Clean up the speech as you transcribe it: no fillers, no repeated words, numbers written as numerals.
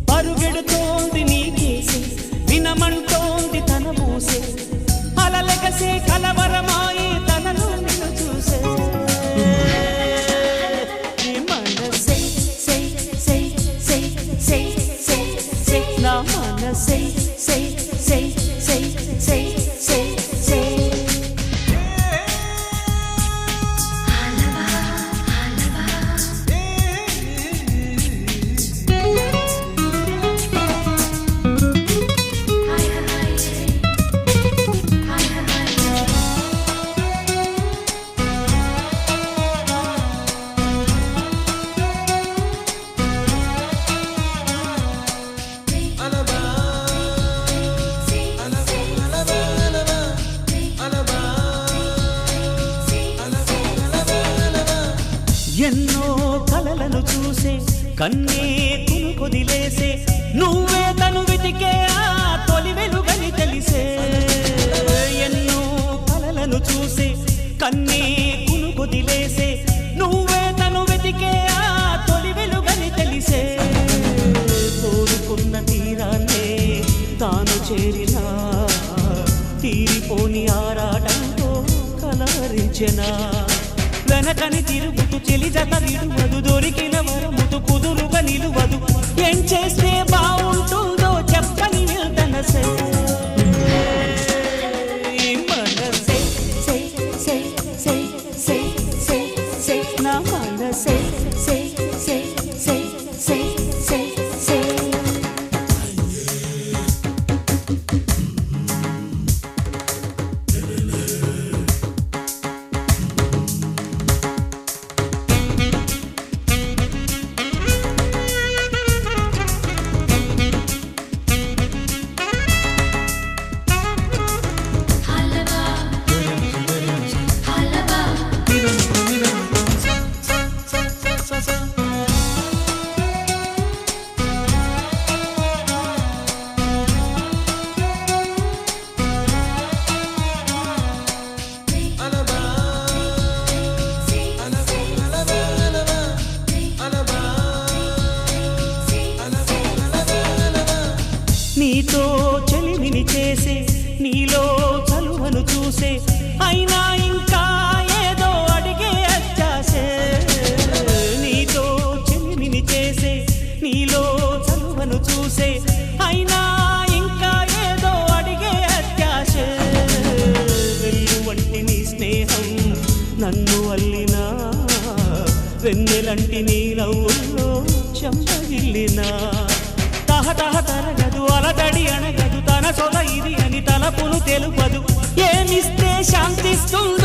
పరుగెడుతోంది నీకేసి వినమంటోంది తన మూసే అలలెగసే కలవరమాయి తనలో నిన్ను చూసే మనసే నా మనసే ఎన్నో కలలను చూసే కన్నే కునుకొదిలేసే నువ్వే తను వెతికే ఆ తొలి వెలుగని తెలిసే ఎన్నో కలలను చూసే కన్నే కునుకొదిలేసే నువ్వే తను వెతికే ఆ తొలి వెలుగని తెలిసే కోరుకున్న తీరాన్నే తాను చేరినా తీరిపోని ఆరాటంతో కలవరించెనా వెనకని తిరుగుతూ చెలి జత విడువదు దొరికిన వరముతు కుదురుగా నిలువదు ఏం చేస్తే బాగుంటుందో చెప్పని మనసే నా మనసే నీతో చెలిమిని చేసే నీలో చలువను చూసే అయినా ఇంకా ఏదో అడిగే అత్యాసే నీతో చెలిమిని చేసే నీలో చలువను చూసే అయినా ఇంకా ఏదో అడిగే అత్యాసే వెళ్ళు వంటి నీ స్నేహం నన్ను అల్లినా వెన్నెలంటి నీ నవ్వుల్లో చెంపగిల్లినా తరగదు అలదడి అనగదు తన సొల ఇది అని తలపును తెలుపదు ఏమిస్తే శాంతిస్తుంది